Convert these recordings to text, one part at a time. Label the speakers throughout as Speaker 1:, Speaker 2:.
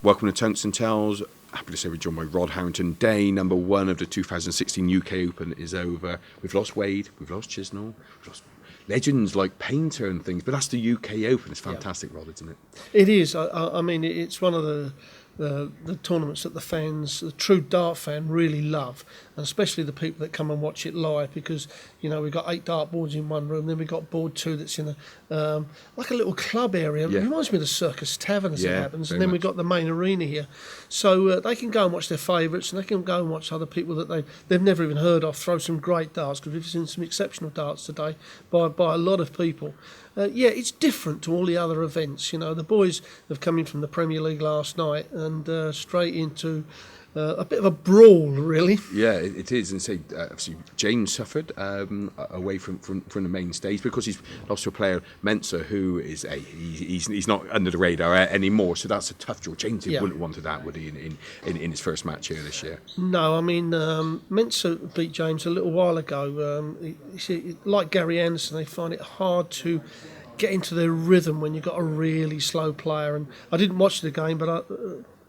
Speaker 1: Welcome to Tungsten Tales. Happy to say we're joined by Rod Harrington. Day number 1 of the 2016 UK Open is over. We've lost Wade, we've lost Chisnell, we've lost legends like Painter and things, but that's the UK Open. It's fantastic, Rod, isn't it?
Speaker 2: It is. I mean, it's one of the tournaments that the fans, the true dart fan, really love, and especially the people that come and watch it live, because we've got 8 dart boards in one room, then we've got board 2 that's in a like a little club area. It reminds me of the Circus Tavern as it happens, and then we've got the main arena here, so they can go and watch their favourites, and they can go and watch other people that they've never even heard of throw some great darts, because we've seen some exceptional darts today by a lot of people. It's different to all the other events. The boys have come in from the Premier League last night and straight into a bit of a brawl, really.
Speaker 1: Yeah, it is. And say, obviously, James suffered away from the main stage because he's lost to a player, Mensah, who is he's not under the radar anymore. So that's a tough draw. James wouldn't have wanted that, would he, in his first match here this year?
Speaker 2: No, I mean, Mensah beat James a little while ago. Like Gary Anderson, they find it hard to get into their rhythm when you've got a really slow player. And I didn't watch the game, but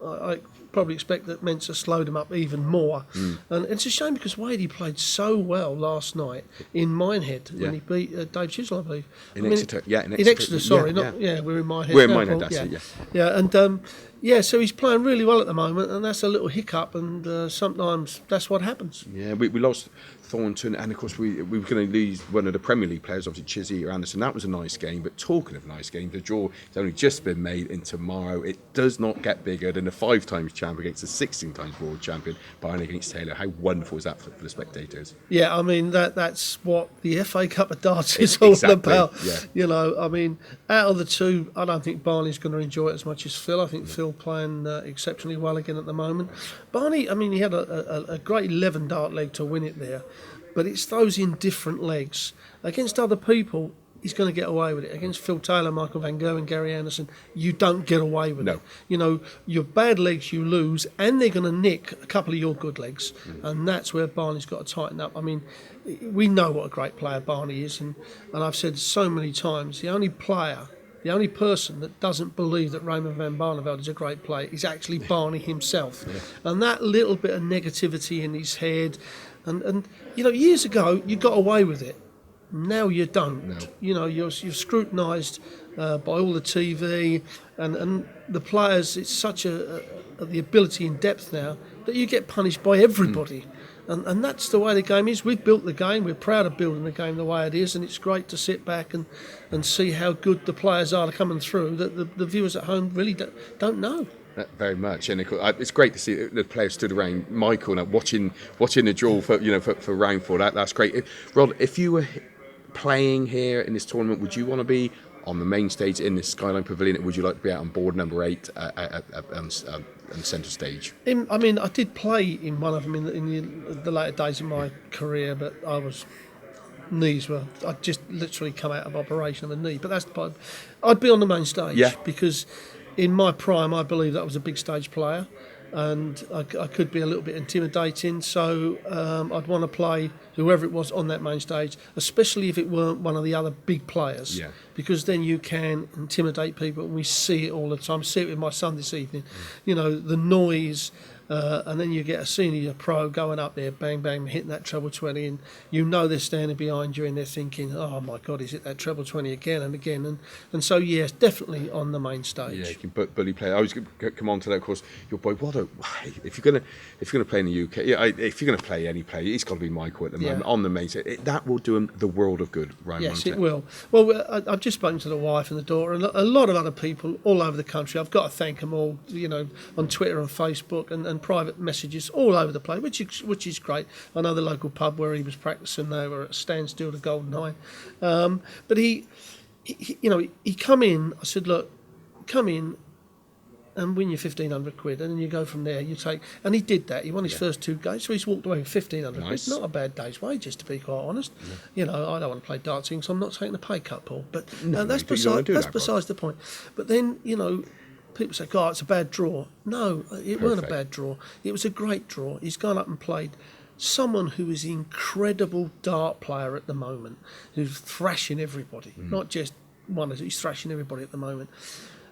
Speaker 2: I probably expect that Mensah slowed him up even more. And it's a shame because Wadey played so well last night in Minehead when he beat Dave Chisnell, I believe.
Speaker 1: In Exeter.
Speaker 2: In Exeter, sorry. We're in Minehead.
Speaker 1: We're in Minehead, that's it,
Speaker 2: Yeah, and so he's playing really well at the moment, and that's a little hiccup, and sometimes that's what happens.
Speaker 1: Yeah, we lost Thornton, and of course we were going to lose one of the Premier League players, obviously Chizzy or Anderson. That was a nice game, but talking of nice games, the draw has only just been made, and tomorrow it does not get bigger than the 5 times champion against the 16 times world champion, Barney against Taylor. How wonderful is that for the spectators?
Speaker 2: Yeah, I mean that's what the FA Cup of darts is all about. Yeah. I mean, out of the two, I don't think Barney's going to enjoy it as much as Phil. I think Phil playing exceptionally well again at the moment. Barney, I mean, he had a great 11 dart leg to win it there, but it's those indifferent legs. Against other people, he's going to get away with it. Against Phil Taylor, Michael Van Gogh and Gary Anderson, you don't get away with it. Your bad legs you lose, and they're going to nick a couple of your good legs, and that's where Barney's got to tighten up. I mean, we know what a great player Barney is, and I've said so many times, the only person that doesn't believe that Raymond van Barneveld is a great player is actually Barney himself. And that little bit of negativity in his head, and years ago you got away with it. Now you don't. No. You're scrutinised by all the TV and the players. It's such the ability in depth now that you get punished by everybody. And that's the way the game is. We've built the game. We're proud of building the game the way it is, and it's great to sit back and see how good the players are coming through that the viewers at home really don't know.
Speaker 1: Very much, and it's great to see the players stood around Michael now watching the draw for round 4. That's great. Rod, if you were playing here in this tournament, would you want to be on the main stage in this Skyline Pavilion, or would you like to be out on board number 8 on the centre stage?
Speaker 2: I mean, I did play in one of them in the later days of my career, but I'd just literally come out of operation of a knee. But I'd be on the main stage because in my prime, I believe that I was a big stage player, and I could be a little bit intimidating, so I'd want to play whoever it was on that main stage, especially if it weren't one of the other big players, because then you can intimidate people, and we see it all the time. I see it with my son this evening, the noise, and then you get a senior pro going up there, bang, bang, hitting that treble 20, and they're standing behind you and they're thinking, oh my God, is it that treble 20 again and again? And so, yes, definitely on the main stage.
Speaker 1: Yeah, you can bully play. I was going to come on to that, of course. Your boy, if you're going to play in the UK, if you're going to play any player, it's got to be Michael at the moment on the main stage. That will do him the world of good, right?
Speaker 2: Yes, it will. Well, I've just spoken to the wife and the daughter, and a lot of other people all over the country. I've got to thank them all, on Twitter and Facebook and private messages all over the place, which is great. I know the local pub where he was practicing, they were at standstill, the Golden Nine. But he come in. I said, look, come in and win your £1,500, and then you go from there. You take, and he did that. He won his first 2 games, so he's walked away with £1,500. Nice. Not a bad day's wages, to be quite honest. I don't want to play darting, so I'm not taking a pay cut, Paul. But that's besides the point. But then people say, God, it's a bad draw. No, it weren't a bad draw. It was a great draw. He's gone up and played someone who is an incredible dart player at the moment, who's thrashing everybody, not just one, he's thrashing everybody at the moment.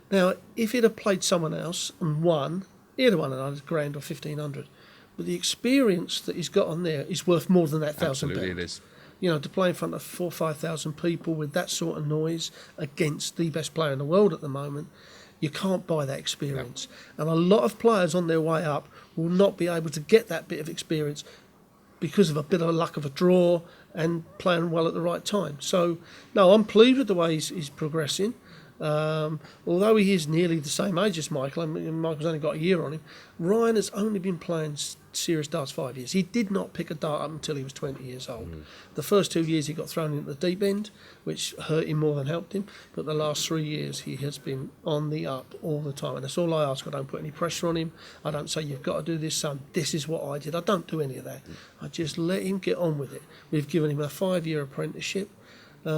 Speaker 2: Now, if he'd have played someone else and won, he'd have won another grand or 1,500. But the experience that he's got on there is worth more than that £1,000.
Speaker 1: Absolutely, it is.
Speaker 2: You know, to play in front of 4,000 or 5,000 people with that sort of noise against the best player in the world at the moment, you can't buy that experience. No. And a lot of players on their way up will not be able to get that bit of experience because of a bit of luck of a draw and playing well at the right time. So, no, I'm pleased with the way he's progressing. Although he is nearly the same age as Michael, and Michael's only got a year on him, Ryan has only been playing serious darts 5 years. He did not pick a dart up until he was 20 years old. The first 2 years he got thrown into the deep end, which hurt him more than helped him, but the last 3 years he has been on the up all the time, and that's all I ask. I don't put any pressure on him. I don't say, you've got to do this, son, this is what I did. I don't do any of that. I just let him get on with it. We've given him a 5-year apprenticeship. At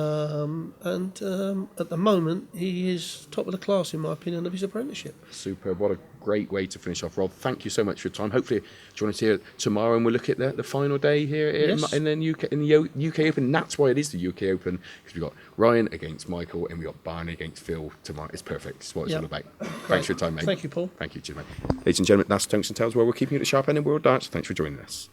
Speaker 2: the moment, he is top of the class, in my opinion, of his apprenticeship.
Speaker 1: Superb. What a great way to finish off, Rob. Thank you so much for your time. Hopefully, join us here tomorrow and we'll look at the final day here
Speaker 2: Yes.
Speaker 1: in the UK Open. That's why it is the UK Open, because we've got Ryan against Michael and we've got Barney against Phil tomorrow. It's perfect. It's what it's all about. Thanks for your time, mate.
Speaker 2: Thank you, Paul.
Speaker 1: Thank you, Jim. Ladies and gentlemen, that's Tungsten Tales, where we're keeping you at the sharp end in world darts. Thanks for joining us.